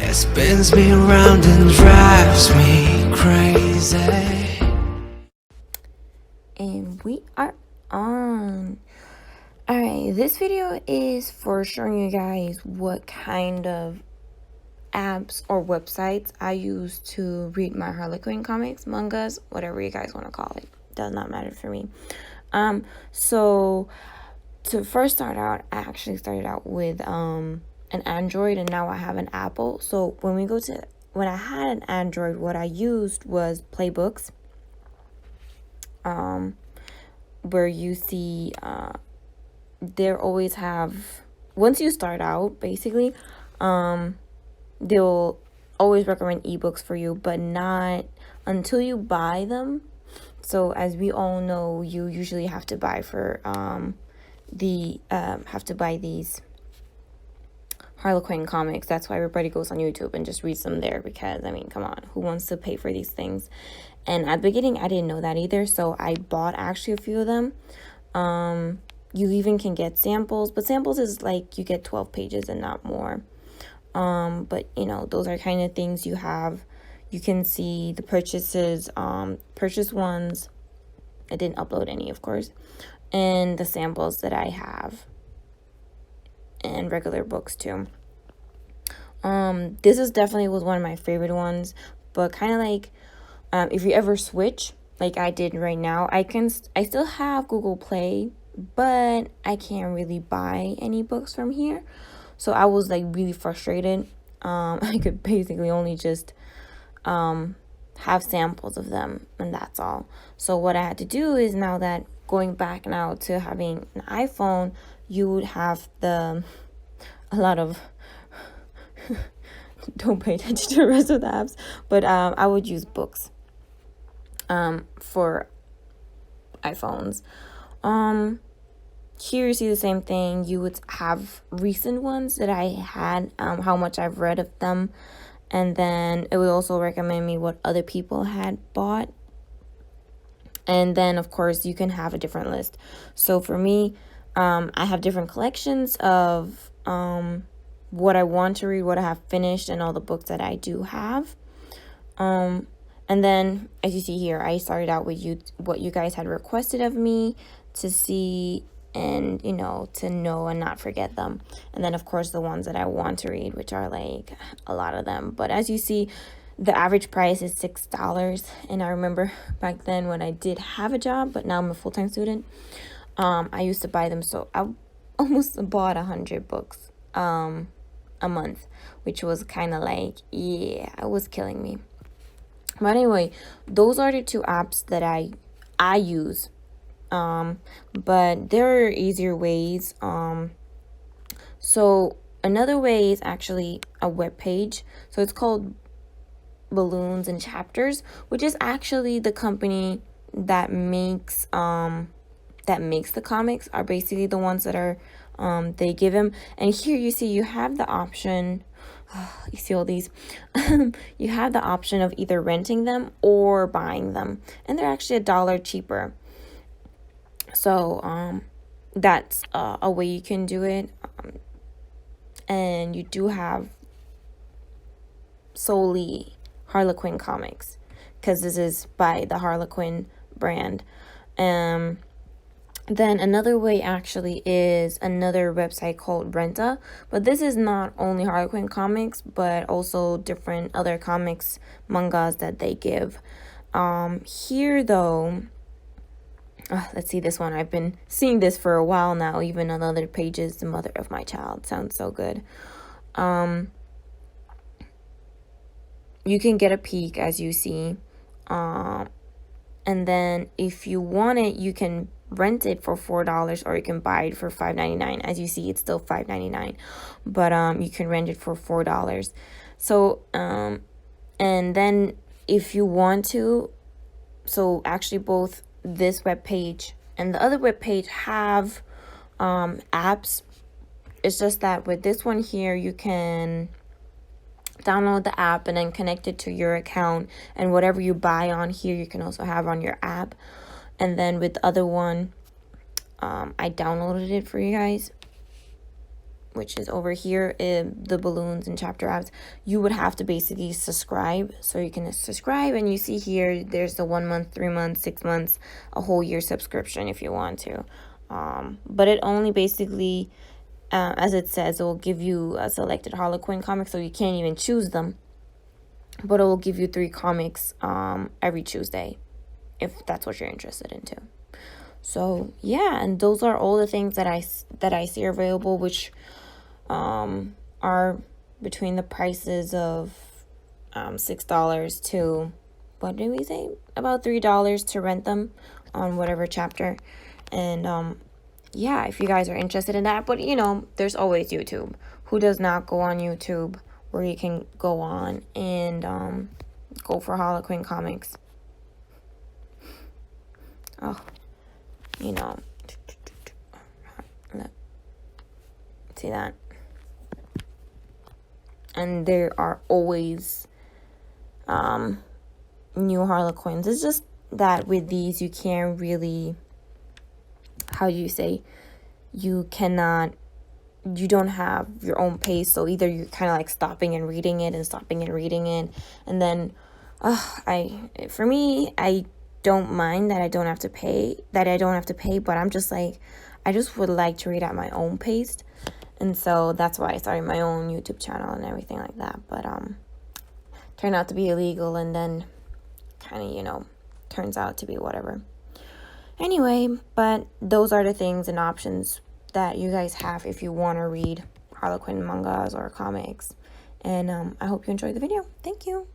It spins me around and drives me crazy. And we are on. Alright, this video is for showing you guys what kind of apps or websites I use to read my Harlequin comics, mangas, whatever you guys want to call it. Does not matter for me. So to first start out, I actually started out with an Android, and now I have an Apple. So when I had an Android, what I used was Playbooks, where you see they always have, once you start out, basically, they'll always recommend ebooks for you, but not until you buy them. So as we all know, you usually have to buy for have to buy these Harlequin comics. That's why everybody goes on YouTube and just reads them there, because I mean, come on, who wants to pay for these things? And at the beginning, I didn't know that either, so I bought actually a few of them. You even can get samples, but samples is like you get 12 pages and not more. But you know, those are kind of things you can see the purchases, purchase ones. I didn't upload any, of course, and the samples that I have, and regular books too. This is definitely was one of my favorite ones, but kind of like, if you ever switch, like I did right now, I still have Google Play, but I can't really buy any books from here. So I was like really frustrated. I could basically only just have samples of them, and that's all. So what I had to do is, now that going back now to having an iPhone, you would have a lot of don't pay attention to the rest of the apps, but I would use books for iPhones. Here you see the same thing. You would have recent ones that I had, how much I've read of them, and then it would also recommend me what other people had bought. And then of course you can have a different list. So for me, I have different collections of what I want to read, what I have finished, and all the books that I do have. And then as you see here, I started out with what you guys had requested of me to see, and you know, to know and not forget them. And then of course the ones that I want to read, which are like a lot of them. But as you see, the average price is $6. And I remember back then when I did have a job, but now I'm a full-time student, I used to buy them. So I almost bought 100 books a month, which was kind of like, yeah, it was killing me. But anyway, those are the two apps that I use. But there are easier ways. So another way is actually a web page. So it's called Balloons and Chapters, which is actually the company that makes the comics, are basically the ones that are they give them. And here you see you have the option. You see all these. You have the option of either renting them or buying them, and they're actually $1 cheaper. So that's a way you can do it. And you do have solely Harlequin comics, because this is by the Harlequin brand. Then another way actually is another website called Renta, but this is not only Harlequin comics, but also different other comics, mangas that they give. Here though, let's see this one. I've been seeing this for a while now, even on other pages. The Mother of My Child sounds so good. You can get a peek, as you see, and then if you want it, you can rent it for $4, or you can buy it for $5.99. As you see, it's still $5.99, but you can rent it for $4. So and then if you want to, so actually both this web page and the other web page have apps. It's just that with this one here, you can download the app and then connect it to your account, and whatever you buy on here you can also have on your app. And then with the other one, I downloaded it for you guys. which is over here, the balloons and chapter apps, you would have to basically subscribe. So you can subscribe, and you see here there's the 1 month, 3 months, 6 months, a whole year subscription if you want to. But it only basically, as it says, it will give you a selected Harlequin comic, so you can't even choose them. But it will give you 3 comics every Tuesday, if that's what you're interested in too. So yeah, and those are all the things that I see available, which are between the prices of $6 to, what did we say, about $3 to rent them on whatever chapter. And yeah, if you guys are interested in that. But you know, there's always YouTube. Who does not go on YouTube, where you can go on and go for Harlequin comics? Oh, you know, see that? And there are always new Harlequins. It's just that with these, you can't really, how do you say, you don't have your own pace. So either you're kind of like stopping and reading it, and then for me, I don't mind that I don't have to pay, but I'm just like, I just would like to read at my own pace. And so that's why I started my own YouTube channel and everything like that. But turned out to be illegal, and then kind of, you know, turns out to be whatever. Anyway, but those are the things and options that you guys have if you want to read Harlequin mangas or comics. And I hope you enjoyed the video. Thank you.